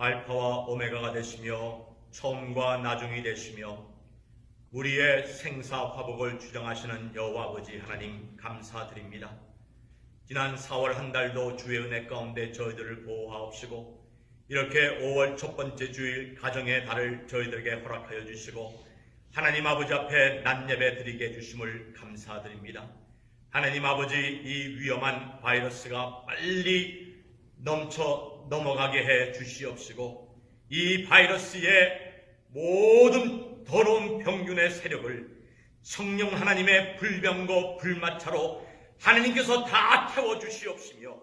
알파와 오메가가 되시며 처음과 나중이 되시며 우리의 생사 화복을 주장하시는 여호와 아버지 하나님 감사드립니다. 지난 4월 한 달도 주의 은혜 가운데 저희들을 보호하옵시고 이렇게 5월 첫 번째 주일 가정의 달을 저희들에게 허락하여 주시고 하나님 아버지 앞에 낮예배 드리게 해주심을 감사드립니다. 하나님 아버지, 이 위험한 바이러스가 빨리 넘어가게 해 주시옵시고 이 바이러스의 모든 더러운 병균의 세력을 성령 하나님의 불병거 불마차로 하나님께서 다 태워주시옵시며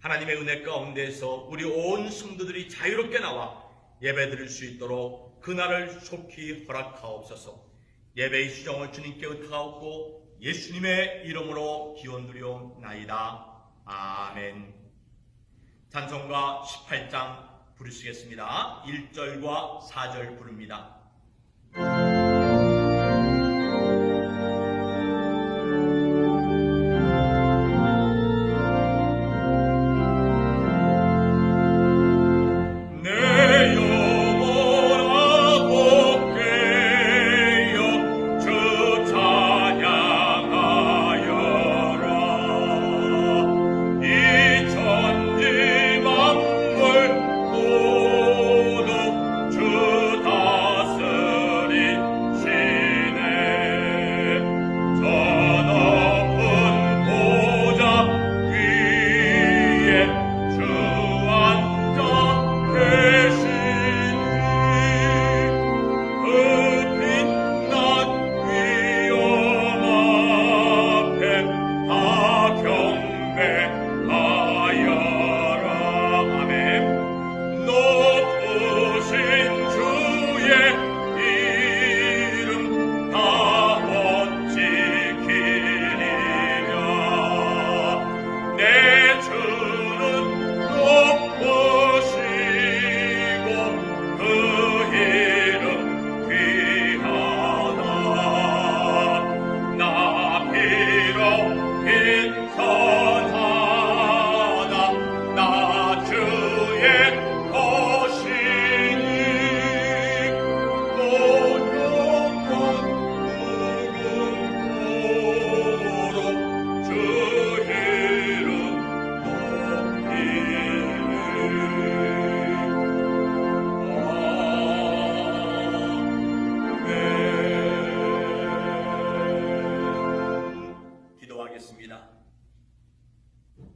하나님의 은혜 가운데에서 우리 온 성도들이 자유롭게 나와 예배드릴 수 있도록 그날을 속히 허락하옵소서. 예배의 수정을 주님께 의탁하옵고 예수님의 이름으로 기원드리옵나이다. 아멘. 찬송가 18장 부르시겠습니다. 1절과 4절 부릅니다.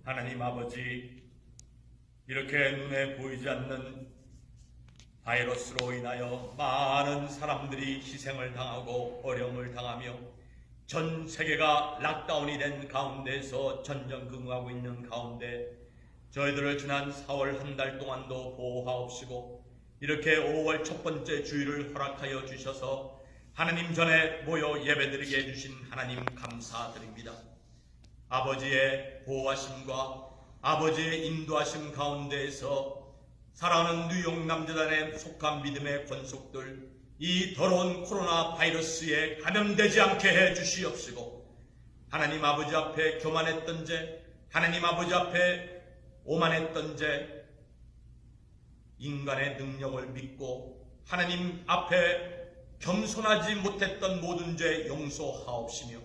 하나님 아버지, 이렇게 눈에 보이지 않는 바이러스로 인하여 많은 사람들이 희생을 당하고 어려움을 당하며 전 세계가 락다운이 된 가운데서 전전긍긍하고 있는 가운데 저희들을 지난 4월 한 달 동안도 보호하옵시고 이렇게 5월 첫 번째 주일을 허락하여 주셔서 하나님 전에 모여 예배드리게 해주신 하나님 감사드립니다. 아버지의 보호하심과 아버지의 인도하심 가운데에서 사랑하는 뉴욕 남재단에 속한 믿음의 권속들, 이 더러운 코로나 바이러스에 감염되지 않게 해 주시옵시고 하나님 아버지 앞에 교만했던 죄, 하나님 아버지 앞에 오만했던 죄, 인간의 능력을 믿고 하나님 앞에 겸손하지 못했던 모든 죄 용서하옵시며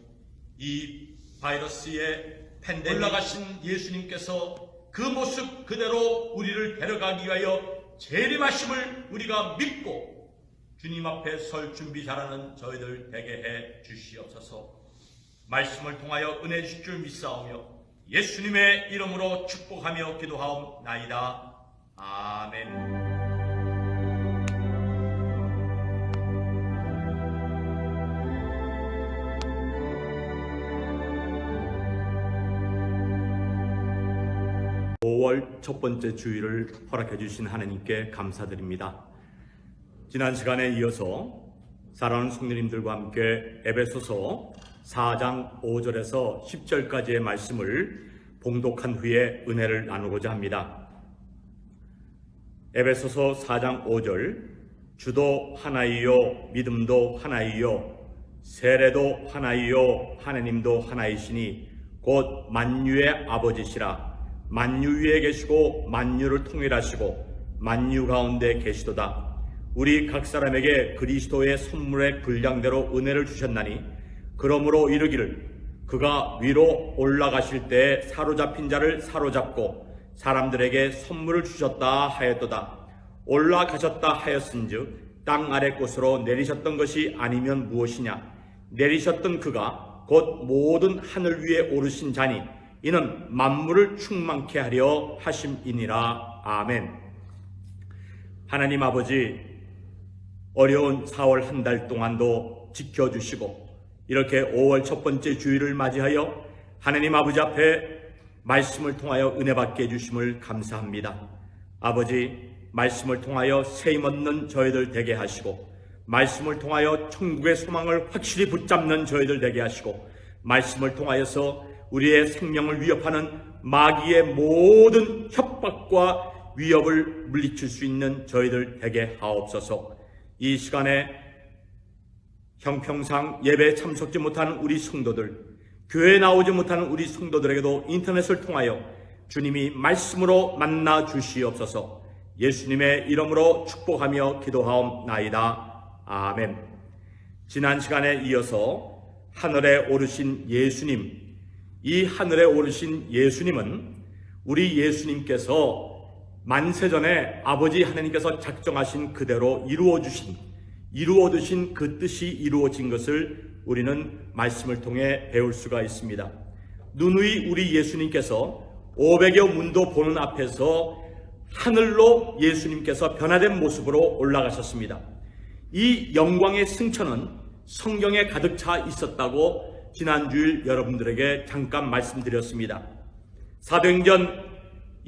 이 바이러스의 팬데믹 올라가신 예수님께서 그 모습 그대로 우리를 데려가기 위하여 재림하심을 우리가 믿고 주님 앞에 설 준비 잘하는 저희들 되게 해 주시옵소서. 말씀을 통하여 은혜 주실 줄 믿사오며 예수님의 이름으로 축복하며 기도하옵나이다. 아멘. 5월 첫 번째 주일을 허락해 주신 하나님께 감사드립니다. 지난 시간에 이어서 사랑하는 성도님들과 함께 에베소서 4장 5절에서 10절까지의 말씀을 봉독한 후에 은혜를 나누고자 합니다. 에베소서 4장 5절, 주도 하나이요 믿음도 하나이요 세례도 하나이요 하나님도 하나이시니 곧 만유의 아버지시라. 만유 위에 계시고 만유를 통일하시고 만유 가운데 계시도다. 우리 각 사람에게 그리스도의 선물의 분량대로 은혜를 주셨나니 그러므로 이르기를 그가 위로 올라가실 때 사로잡힌 자를 사로잡고 사람들에게 선물을 주셨다 하였도다. 올라가셨다 하였은즉 땅 아래 곳으로 내리셨던 것이 아니면 무엇이냐? 내리셨던 그가 곧 모든 하늘 위에 오르신 자니 이는 만물을 충만케 하려 하심이니라. 아멘. 하나님 아버지, 어려운 4월 한 달 동안도 지켜주시고 이렇게 5월 첫 번째 주일을 맞이하여 하나님 아버지 앞에 말씀을 통하여 은혜 받게 해주심을 감사합니다. 아버지, 말씀을 통하여 세임 얻는 저희들 되게 하시고 말씀을 통하여 천국의 소망을 확실히 붙잡는 저희들 되게 하시고 말씀을 통하여서 우리의 생명을 위협하는 마귀의 모든 협박과 위협을 물리칠 수 있는 저희들 되게 하옵소서. 이 시간에 형평상 예배에 참석지 못하는 우리 성도들, 교회에 나오지 못하는 우리 성도들에게도 인터넷을 통하여 주님이 말씀으로 만나 주시옵소서. 예수님의 이름으로 축복하며 기도하옵나이다. 아멘. 지난 시간에 이어서 하늘에 오르신 예수님, 이 하늘에 오르신 예수님은 우리 예수님께서 만세전에 아버지 하나님께서 작정하신 그대로 이루어두신 그 뜻이 이루어진 것을 우리는 말씀을 통해 배울 수가 있습니다. 누누이 우리 예수님께서 500여 문도 보는 앞에서 하늘로 예수님께서 변화된 모습으로 올라가셨습니다. 이 영광의 승천은 성경에 가득 차 있었다고 지난주일 여러분들에게 잠깐 말씀드렸습니다. 사도행전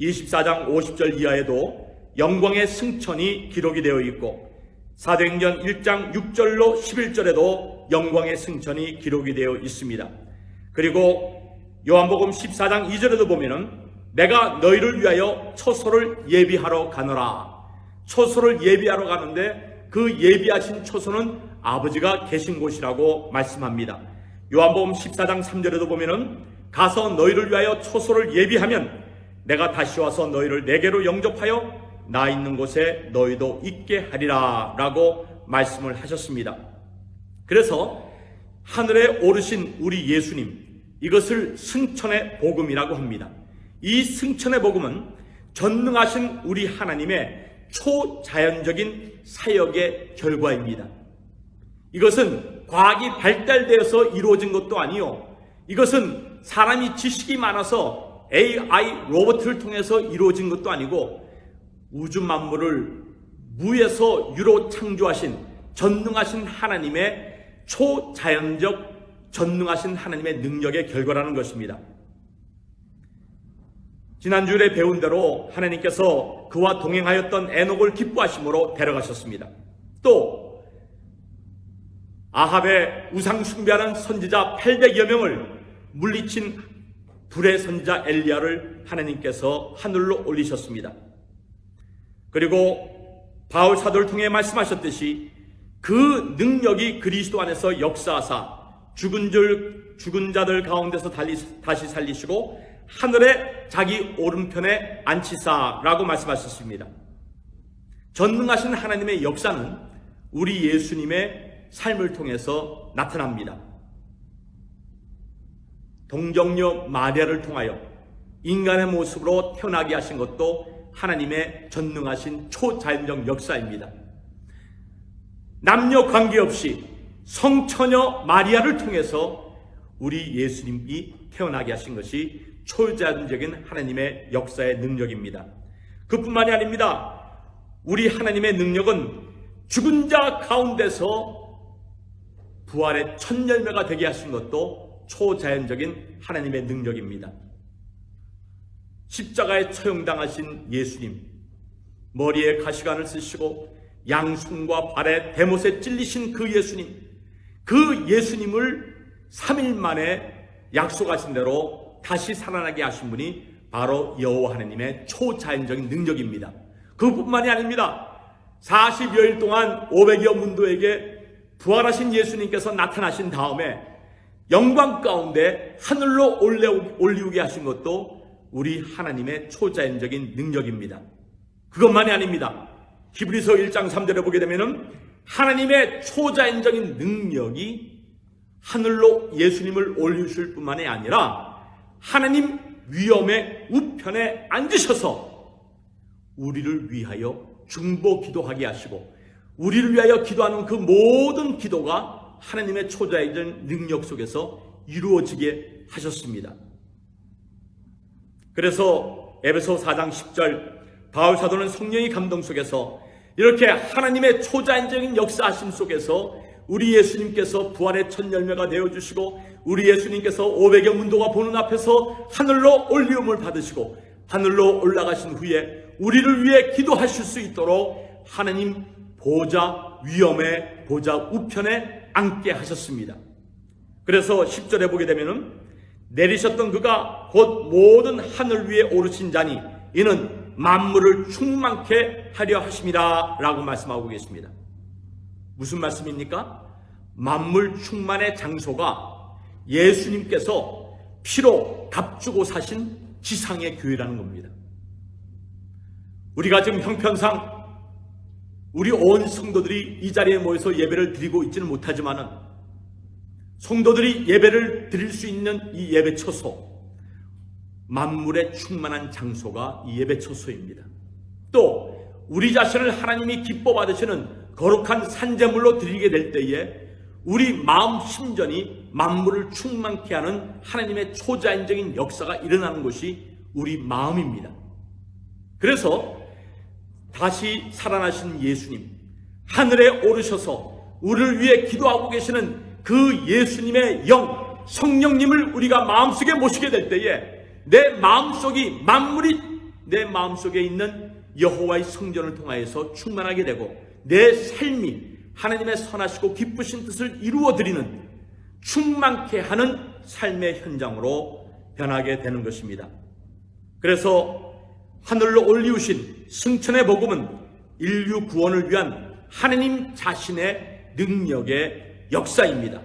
24장 50절 이하에도 영광의 승천이 기록이 되어 있고 사도행전 1장 6절로 11절에도 영광의 승천이 기록이 되어 있습니다. 그리고 요한복음 14장 2절에도 보면은 내가 너희를 위하여 초소를 예비하러 가노라. 초소를 예비하러 가는데 그 예비하신 초소는 아버지가 계신 곳이라고 말씀합니다. 요한복음 14장 3절에도 보면은 가서 너희를 위하여 초소를 예비하면 내가 다시 와서 너희를 내게로 영접하여 나 있는 곳에 너희도 있게 하리라 라고 말씀을 하셨습니다. 그래서 하늘에 오르신 우리 예수님, 이것을 승천의 복음이라고 합니다. 이 승천의 복음은 전능하신 우리 하나님의 초자연적인 사역의 결과입니다. 이것은 과학이 발달되어서 이루어진 것도 아니요, 이것은 사람이 지식이 많아서 AI 로봇을 통해서 이루어진 것도 아니고 우주 만물을 무에서 유로 창조하신 전능하신 하나님의 초자연적 전능하신 하나님의 능력의 결과라는 것입니다. 지난주에 배운 대로 하나님께서 그와 동행하였던 에녹을 기뻐하심으로 데려가셨습니다. 또 아합의 우상 숭배하는 선지자 800여 명을 물리친 불의 선지자 엘리야를 하나님께서 하늘로 올리셨습니다. 그리고 바울 사도를 통해 말씀하셨듯이 그 능력이 그리스도 안에서 역사하사 죽은 자들 가운데서 다시 살리시고 하늘에 자기 오른편에 앉히사라고 말씀하셨습니다. 전능하신 하나님의 역사는 우리 예수님의 삶을 통해서 나타납니다. 동정녀 마리아를 통하여 인간의 모습으로 태어나게 하신 것도 하나님의 전능하신 초자연적 역사입니다. 남녀 관계없이 성처녀 마리아를 통해서 우리 예수님이 태어나게 하신 것이 초자연적인 하나님의 역사의 능력입니다. 그뿐만이 아닙니다. 우리 하나님의 능력은 죽은 자 가운데서 부활의 첫 열매가 되게 하신 것도 초자연적인 하나님의 능력입니다. 십자가에 처형당하신 예수님, 머리에 가시관을 쓰시고 양손과 발에 대못에 찔리신 그 예수님, 그 예수님을 3일 만에 약속하신 대로 다시 살아나게 하신 분이 바로 여호와 하나님의 초자연적인 능력입니다. 그뿐만이 아닙니다. 40여일 동안 500여 문도에게 부활하신 예수님께서 나타나신 다음에 영광 가운데 하늘로 올리우게 하신 것도 우리 하나님의 초자연적인 능력입니다. 그것만이 아닙니다. 히브리서 1장 3절에 보게 되면은 하나님의 초자연적인 능력이 하늘로 예수님을 올리실 뿐만이 아니라 하나님 위엄의 우편에 앉으셔서 우리를 위하여 중보 기도하게 하시고 우리를 위하여 기도하는 그 모든 기도가 하나님의 초자연적 능력 속에서 이루어지게 하셨습니다. 그래서 에베소 4장 10절 바울 사도는 성령의 감동 속에서 이렇게 하나님의 초자연적인 역사하심 속에서 우리 예수님께서 부활의 첫 열매가 되어주시고 우리 예수님께서 500여 문도가 보는 앞에서 하늘로 올리움을 받으시고 하늘로 올라가신 후에 우리를 위해 기도하실 수 있도록 하나님 보좌 위엄의 보좌 우편에 앉게 하셨습니다. 그래서 10절에 보게 되면은 내리셨던 그가 곧 모든 하늘 위에 오르신 자니 이는 만물을 충만케 하려 하심이라 라고 말씀하고 계십니다. 무슨 말씀입니까? 만물 충만의 장소가 예수님께서 피로 값주고 사신 지상의 교회라는 겁니다. 우리가 지금 형편상 우리 온 성도들이 이 자리에 모여서 예배를 드리고 있지는 못하지만은 성도들이 예배를 드릴 수 있는 이 예배 처소, 만물의 충만한 장소가 이 예배 처소입니다. 또 우리 자신을 하나님이 기뻐 받으시는 거룩한 산제물로 드리게 될 때에 우리 마음 심전이 만물을 충만케 하는 하나님의 초자연적인 역사가 일어나는 것이 우리 마음입니다. 그래서 다시 살아나신 예수님, 하늘에 오르셔서 우리를 위해 기도하고 계시는 그 예수님의 영, 성령님을 우리가 마음속에 모시게 될 때에 내 마음속이 만물이 내 마음속에 있는 여호와의 성전을 통하여서 충만하게 되고 내 삶이 하나님의 선하시고 기쁘신 뜻을 이루어드리는 충만케 하는 삶의 현장으로 변하게 되는 것입니다. 그래서 하늘로 올리우신 승천의 복음은 인류 구원을 위한 하나님 자신의 능력의 역사입니다.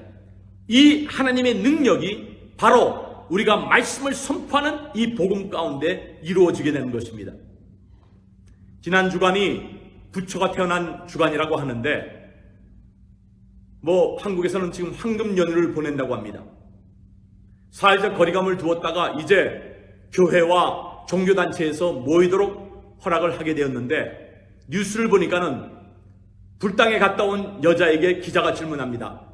이 하나님의 능력이 바로 우리가 말씀을 선포하는 이 복음 가운데 이루어지게 되는 것입니다. 지난 주간이 부처가 태어난 주간이라고 하는데 한국에서는 지금 황금 연휴를 보낸다고 합니다. 사회적 거리감을 두었다가 이제 교회와 종교단체에서 모이도록 허락을 하게 되었는데 뉴스를 보니까는 불당에 갔다 온 여자에게 기자가 질문합니다.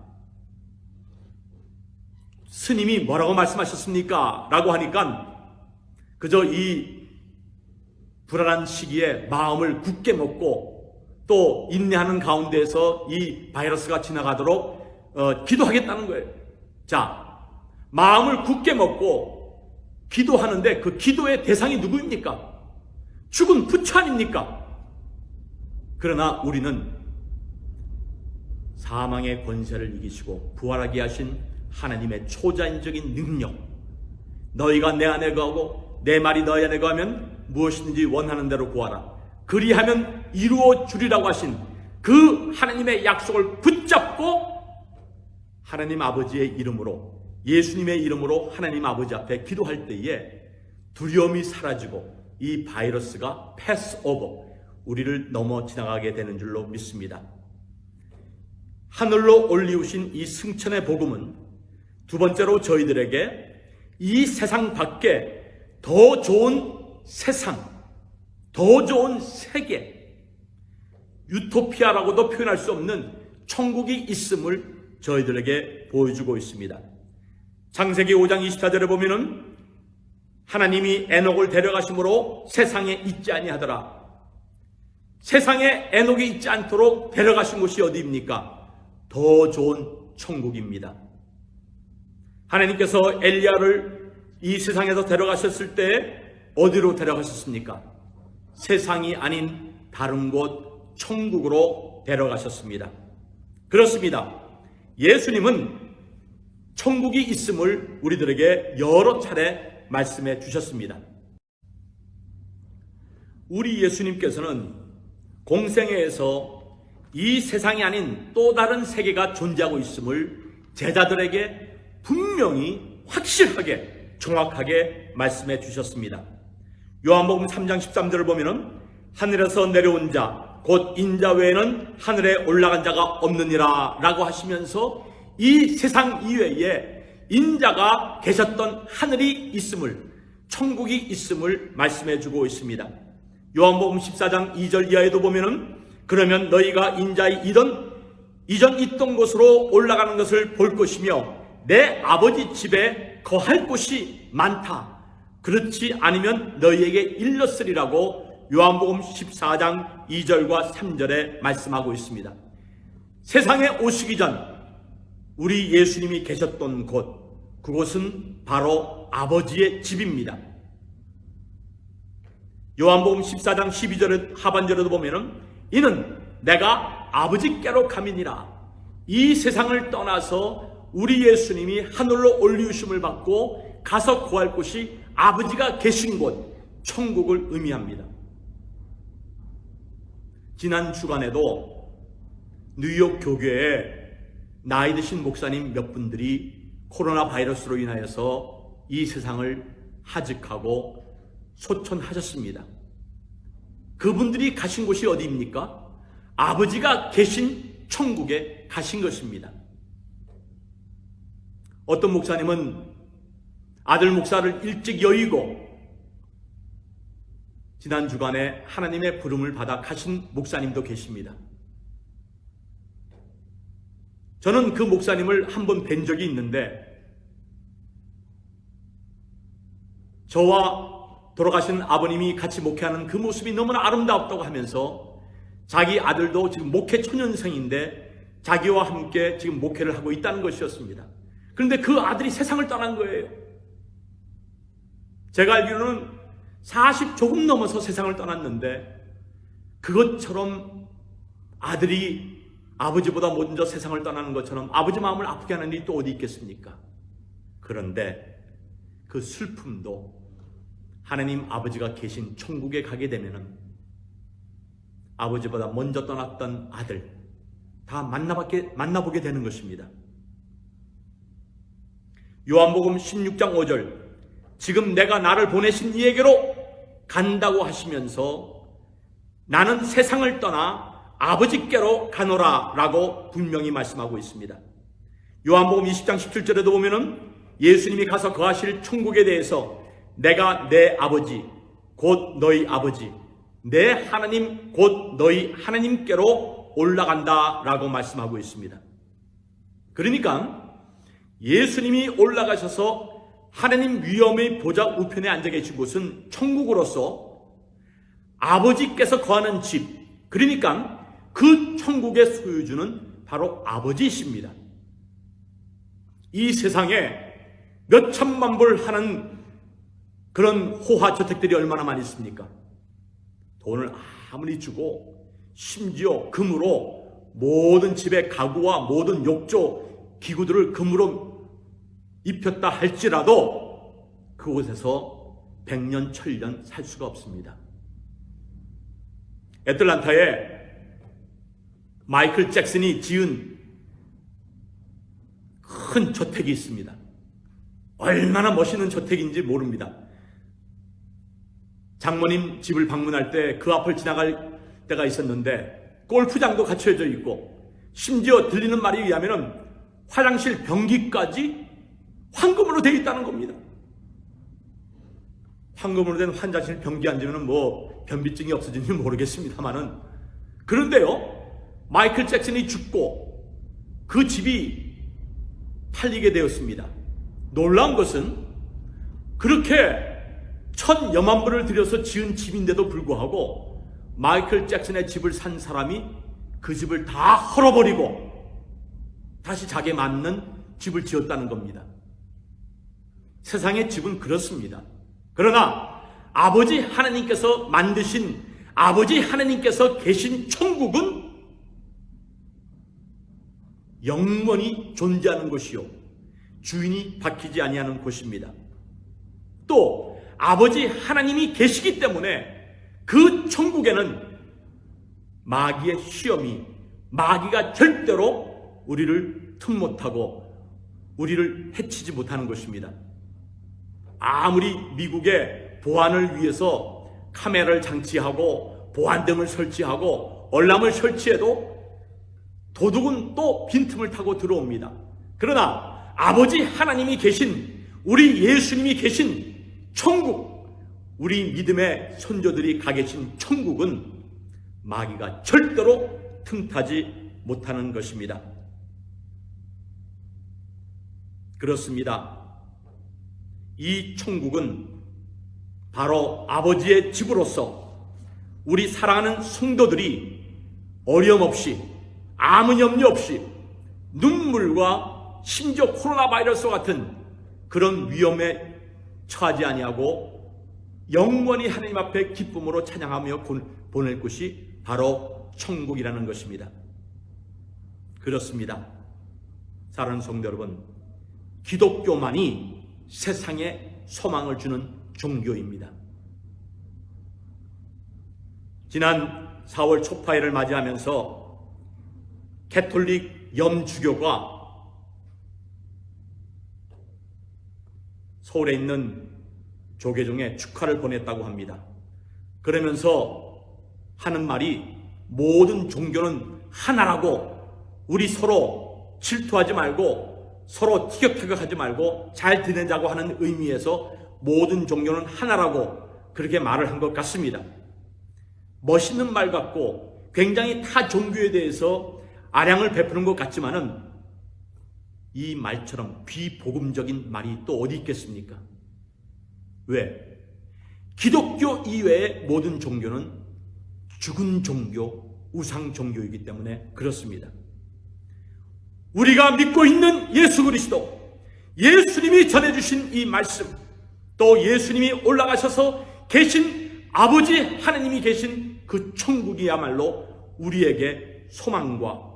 스님이 뭐라고 말씀하셨습니까? 라고 하니까 그저 이 불안한 시기에 마음을 굳게 먹고 또 인내하는 가운데에서 이 바이러스가 지나가도록 기도하겠다는 거예요. 자, 마음을 굳게 먹고 기도하는데 그 기도의 대상이 누구입니까? 죽은 부처 아닙니까? 그러나 우리는 사망의 권세를 이기시고 부활하게 하신 하나님의 초자연적인 능력, 너희가 내 안에 거하고 내 말이 너희 안에 거하면 무엇이든지 원하는 대로 구하라. 그리하면 이루어 주리라고 하신 그 하나님의 약속을 붙잡고 하나님 아버지의 이름으로, 예수님의 이름으로 하나님 아버지 앞에 기도할 때에 두려움이 사라지고 이 바이러스가 패스 오버, 우리를 넘어 지나가게 되는 줄로 믿습니다. 하늘로 올리우신 이 승천의 복음은 두 번째로 저희들에게 이 세상 밖에 더 좋은 세상, 더 좋은 세계, 유토피아라고도 표현할 수 없는 천국이 있음을 저희들에게 보여주고 있습니다. 창세기 5장 24절에 보면은 하나님이 에녹을 데려가심으로 세상에 있지 아니하더라. 세상에 에녹이 있지 않도록 데려가신 곳이 어디입니까? 더 좋은 천국입니다. 하나님께서 엘리야를 이 세상에서 데려가셨을 때 어디로 데려가셨습니까? 세상이 아닌 다른 곳 천국으로 데려가셨습니다. 그렇습니다. 예수님은 천국이 있음을 우리들에게 여러 차례 말씀해 주셨습니다. 우리 예수님께서는 공생애에서 이 세상이 아닌 또 다른 세계가 존재하고 있음을 제자들에게 분명히 확실하게 정확하게 말씀해 주셨습니다. 요한복음 3장 13절을 보면은 하늘에서 내려온 자, 곧 인자 외에는 하늘에 올라간 자가 없느니라 라고 하시면서 이 세상 이외에 인자가 계셨던 하늘이 있음을, 천국이 있음을 말씀해 주고 있습니다. 요한복음 14장 2절 이하에도 보면은 그러면 너희가 인자의 이전 있던 곳으로 올라가는 것을 볼 것이며 내 아버지 집에 거할 곳이 많다. 그렇지 않으면 너희에게 일렀으리라고 요한복음 14장 2절과 3절에 말씀하고 있습니다. 세상에 오시기 전 우리 예수님이 계셨던 곳, 그곳은 바로 아버지의 집입니다. 요한복음 14장 12절 하반절에도 보면은 이는 내가 아버지께로 가미니라. 이 세상을 떠나서 우리 예수님이 하늘로 올리우심을 받고 가서 구할 곳이 아버지가 계신 곳, 천국을 의미합니다. 지난 주간에도 뉴욕 교회에 나이 드신 목사님 몇 분들이 코로나 바이러스로 인하여서 이 세상을 하직하고 소천하셨습니다. 그분들이 가신 곳이 어디입니까? 아버지가 계신 천국에 가신 것입니다. 어떤 목사님은 아들 목사를 일찍 여의고 지난 주간에 하나님의 부름을 받아 가신 목사님도 계십니다. 저는 그 목사님을 한번 뵌 적이 있는데 저와 돌아가신 아버님이 같이 목회하는 그 모습이 너무나 아름답다고 하면서 자기 아들도 지금 목회 초년생인데 자기와 함께 지금 목회를 하고 있다는 것이었습니다. 그런데 그 아들이 세상을 떠난 거예요. 제가 알기로는 40 조금 넘어서 세상을 떠났는데 그것처럼 아들이 아버지보다 먼저 세상을 떠나는 것처럼 아버지 마음을 아프게 하는 일이 또 어디 있겠습니까? 그런데 그 슬픔도 하나님 아버지가 계신 천국에 가게 되면은 아버지보다 먼저 떠났던 아들 다 만나보게 되는 것입니다. 요한복음 16장 5절 지금 내가 나를 보내신 이에게로 간다고 하시면서 나는 세상을 떠나 아버지께로 가노라 라고 분명히 말씀하고 있습니다. 요한복음 20장 17절에도 보면은 예수님이 가서 거하실 천국에 대해서 내가 내 아버지 곧 너희 아버지 내 하나님 곧 너희 하나님께로 올라간다 라고 말씀하고 있습니다. 그러니까 예수님이 올라가셔서 하나님 위엄의 보좌 우편에 앉아 계신 곳은 천국으로서 아버지께서 거하는 집, 그러니까 그 천국의 소유주는 바로 아버지이십니다. 이 세상에 몇 천만 불 하는 그런 호화저택들이 얼마나 많이 있습니까? 돈을 아무리 주고 심지어 금으로 모든 집의 가구와 모든 욕조 기구들을 금으로 입혔다 할지라도 그곳에서 100년, 1000년 살 수가 없습니다. 애틀란타에 마이클 잭슨이 지은 큰 저택이 있습니다. 얼마나 멋있는 저택인지 모릅니다. 장모님 집을 방문할 때 그 앞을 지나갈 때가 있었는데 골프장도 갖춰져 있고 심지어 들리는 말에 의하면 화장실 변기까지 황금으로 되어 있다는 겁니다. 황금으로 된 화장실 변기 앉으면 뭐 변비증이 없어지는지 모르겠습니다만은 그런데요 마이클 잭슨이 죽고 그 집이 팔리게 되었습니다. 놀라운 것은 그렇게 1000여만 불을 들여서 지은 집인데도 불구하고 마이클 잭슨의 집을 산 사람이 그 집을 다 헐어버리고 다시 자기에 맞는 집을 지었다는 겁니다. 세상의 집은 그렇습니다. 그러나 아버지 하나님께서 만드신 아버지 하나님께서 계신 천국은 영원히 존재하는 곳이요 주인이 바뀌지 아니하는 곳입니다. 또 아버지 하나님이 계시기 때문에 그 천국에는 마귀의 시험이 마귀가 절대로 우리를 틈 못하고 우리를 해치지 못하는 것입니다. 아무리 미국의 보안을 위해서 카메라를 장치하고 보안등을 설치하고 얼람을 설치해도 도둑은 또 빈틈을 타고 들어옵니다. 그러나 아버지 하나님이 계신, 우리 예수님이 계신 천국, 우리 믿음의 선조들이 가 계신 천국은 마귀가 절대로 틈타지 못하는 것입니다. 그렇습니다. 이 천국은 바로 아버지의 집으로서 우리 사랑하는 성도들이 어려움 없이, 아무 염려 없이 눈물과 심지어 코로나 바이러스와 같은 그런 위험에 처하지 아니하고 영원히 하나님 앞에 기쁨으로 찬양하며 보낼 곳이 바로 천국이라는 것입니다. 그렇습니다. 사랑하는 성도 여러분, 기독교만이 세상에 소망을 주는 종교입니다. 지난 4월 초파일을 맞이하면서 가톨릭 염주교가 서울에 있는 조계종에 축하를 보냈다고 합니다. 그러면서 하는 말이 모든 종교는 하나라고, 우리 서로 질투하지 말고 서로 티격태격하지 말고 잘 지내자고 하는 의미에서 모든 종교는 하나라고 그렇게 말을 한 것 같습니다. 멋있는 말 같고 굉장히 타 종교에 대해서 아량을 베푸는 것 같지만은 이 말처럼 비복음적인 말이 또 어디 있겠습니까? 왜? 기독교 이외의 모든 종교는 죽은 종교, 우상 종교이기 때문에 그렇습니다. 우리가 믿고 있는 예수 그리스도, 예수님이 전해주신 이 말씀, 또 예수님이 올라가셔서 계신 아버지 하나님이 계신 그 천국이야말로 우리에게 소망과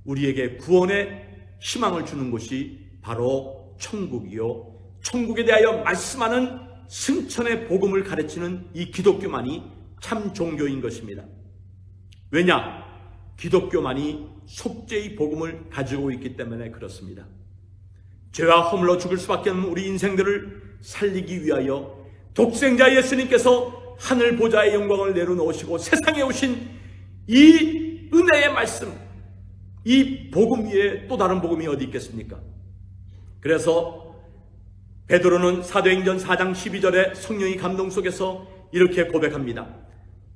우리에게 구원의 희망을 주는 곳이 바로 천국이요, 천국에 대하여 말씀하는 승천의 복음을 가르치는 이 기독교만이 참 종교인 것입니다. 왜냐? 기독교만이 속죄의 복음을 가지고 있기 때문에 그렇습니다. 죄와 허물로 죽을 수밖에 없는 우리 인생들을 살리기 위하여 독생자 예수님께서 하늘 보좌의 영광을 내려놓으시고 세상에 오신 이 은혜의 말씀, 이 복음 위에 또 다른 복음이 어디 있겠습니까? 그래서 베드로는 사도행전 4장 12절에 성령의 감동 속에서 이렇게 고백합니다.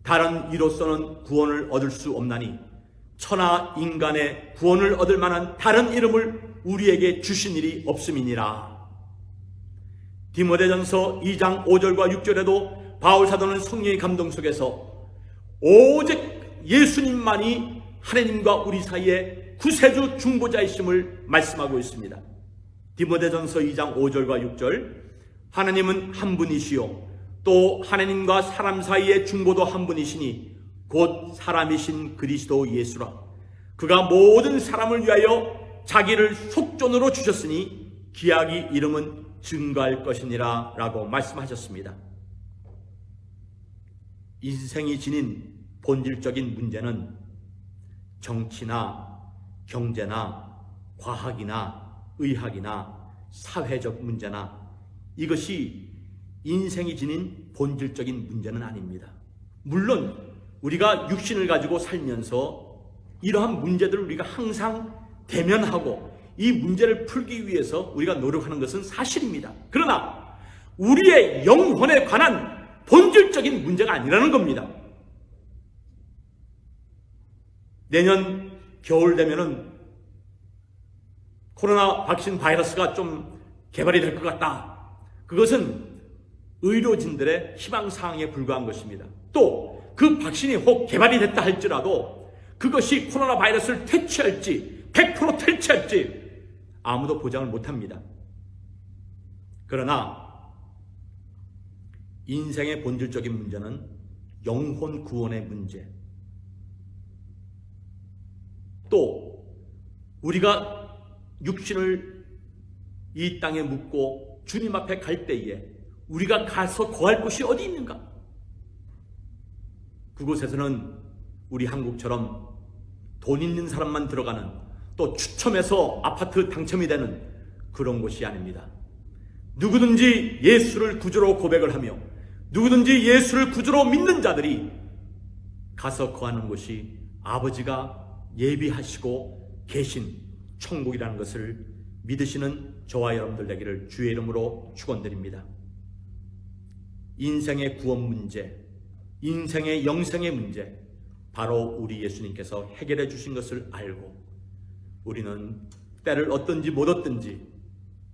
다른 이로서는 구원을 얻을 수 없나니 천하 인간의 구원을 얻을 만한 다른 이름을 우리에게 주신 일이 없음이니라. 디모데전서 2장 5절과 6절에도 바울 사도는 성령의 감동 속에서 오직 예수님만이 하나님과 우리 사이에 구세주 중보자이심을 말씀하고 있습니다. 디모데전서 2장 5절과 6절, 하나님은 한 분이시요 또 하나님과 사람 사이의 중보도 한 분이시니 곧 사람이신 그리스도 예수라. 그가 모든 사람을 위하여 자기를 속전으로 주셨으니 기약이 이름은 증거할 것이니라 라고 말씀하셨습니다. 인생이 지닌 본질적인 문제는 정치나 경제나 과학이나 의학이나 사회적 문제나 이것이 인생이 지닌 본질적인 문제는 아닙니다. 물론 우리가 육신을 가지고 살면서 이러한 문제들을 우리가 항상 대면하고 이 문제를 풀기 위해서 우리가 노력하는 것은 사실입니다. 그러나 우리의 영혼에 관한 본질적인 문제가 아니라는 겁니다. 내년 겨울 되면은 코로나 백신 바이러스가 좀 개발이 될 것 같다. 그것은 의료진들의 희망사항에 불과한 것입니다. 또 그 백신이 혹 개발이 됐다 할지라도 그것이 코로나 바이러스를 퇴치할지 100% 퇴치할지 아무도 보장을 못합니다. 그러나 인생의 본질적인 문제는 영혼 구원의 문제, 또 우리가 육신을 이 땅에 묻고 주님 앞에 갈 때에 우리가 가서 거할 곳이 어디 있는가? 그곳에서는 우리 한국처럼 돈 있는 사람만 들어가는, 또 추첨해서 아파트 당첨이 되는 그런 곳이 아닙니다. 누구든지 예수를 구주로 고백을 하며 누구든지 예수를 구주로 믿는 자들이 가서 거하는 곳이 아버지가 예비하시고 계신 천국이라는 것을 믿으시는 저와 여러분들 되기를 주의 이름으로 축원드립니다. 인생의 구원 문제, 인생의 영생의 문제, 바로 우리 예수님께서 해결해 주신 것을 알고 우리는 때를 얻든지 못 얻든지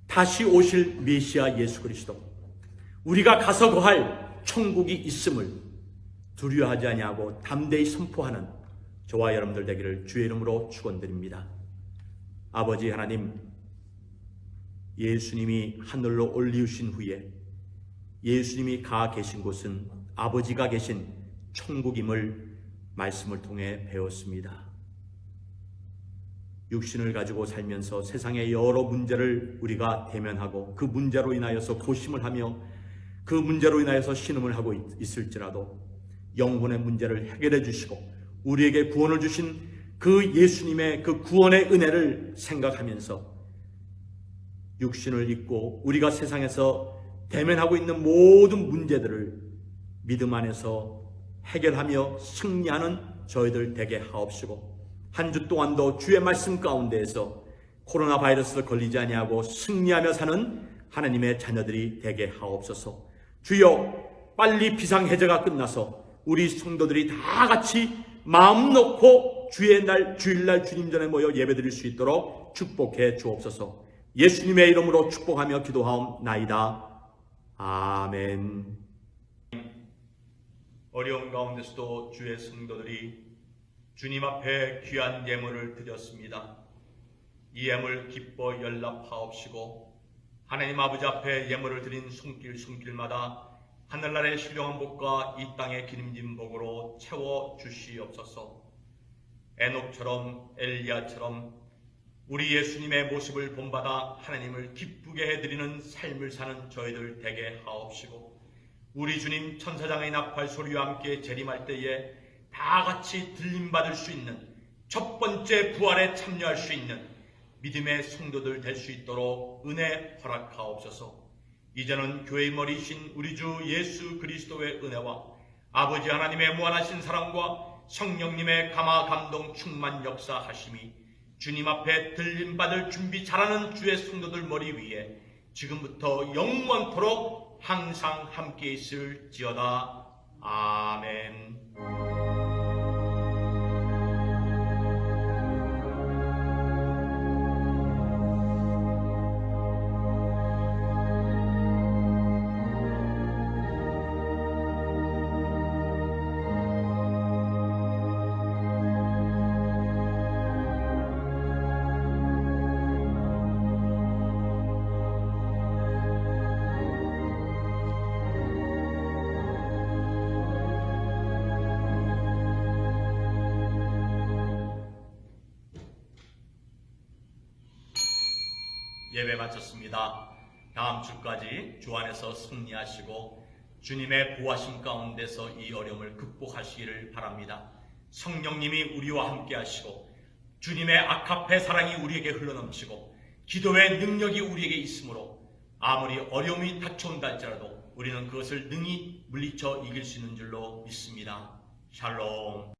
다시 오실 메시아 예수 그리스도, 우리가 가서 거할 천국이 있음을 두려워하지 아니하고 담대히 선포하는 저와 여러분들 되기를 주의 이름으로 축원드립니다. 아버지 하나님, 예수님이 하늘로 올리우신 후에 예수님이 가 계신 곳은 아버지가 계신 천국임을 말씀을 통해 배웠습니다. 육신을 가지고 살면서 세상의 여러 문제를 우리가 대면하고 그 문제로 인하여서 고심을 하며 그 문제로 인하여서 신음을 하고 있을지라도 영혼의 문제를 해결해 주시고 우리에게 구원을 주신 그 예수님의 그 구원의 은혜를 생각하면서 육신을 입고 우리가 세상에서 대면하고 있는 모든 문제들을 믿음 안에서 해결하며 승리하는 저희들 되게 하옵시고, 한 주 동안도 주의 말씀 가운데에서 코로나 바이러스를 걸리지 아니하고 승리하며 사는 하나님의 자녀들이 되게 하옵소서. 주여, 빨리 비상해제가 끝나서 우리 성도들이 다 같이 마음 놓고 주일날 주님 전에 모여 예배드릴 수 있도록 축복해 주옵소서. 예수님의 이름으로 축복하며 기도하옵나이다. 아멘. 어려운 가운데서도 주의 성도들이 주님 앞에 귀한 예물을 드렸습니다. 이 예물 기뻐 연락하옵시고 하나님 아버지 앞에 예물을 드린 손길마다 하늘나라의 신령한 복과 이 땅의 기름진 복으로 채워 주시옵소서. 에녹처럼 엘리야처럼 우리 예수님의 모습을 본받아 하나님을 기쁘게 해드리는 삶을 사는 저희들 되게 하옵시고, 우리 주님 천사장의 나팔 소리와 함께 재림할 때에 다 같이 들림받을 수 있는 첫 번째 부활에 참여할 수 있는 믿음의 성도들 될 수 있도록 은혜 허락하옵소서. 이제는 교회의 머리이신 우리 주 예수 그리스도의 은혜와 아버지 하나님의 무한하신 사랑과 성령님의 감화 감동 충만 역사하심이 주님 앞에 들림받을 준비 잘하는 주의 성도들 머리 위에 지금부터 영원토록 항상 함께 있을지어다. 아멘. 예배 마쳤습니다. 다음 주까지 주 안에서 승리하시고 주님의 보호하심 가운데서 이 어려움을 극복하시기를 바랍니다. 성령님이 우리와 함께 하시고 주님의 아카페 사랑이 우리에게 흘러넘치고 기도의 능력이 우리에게 있으므로 아무리 어려움이 닥쳐온다 할지라도 우리는 그것을 능히 물리쳐 이길 수 있는 줄로 믿습니다. 샬롬.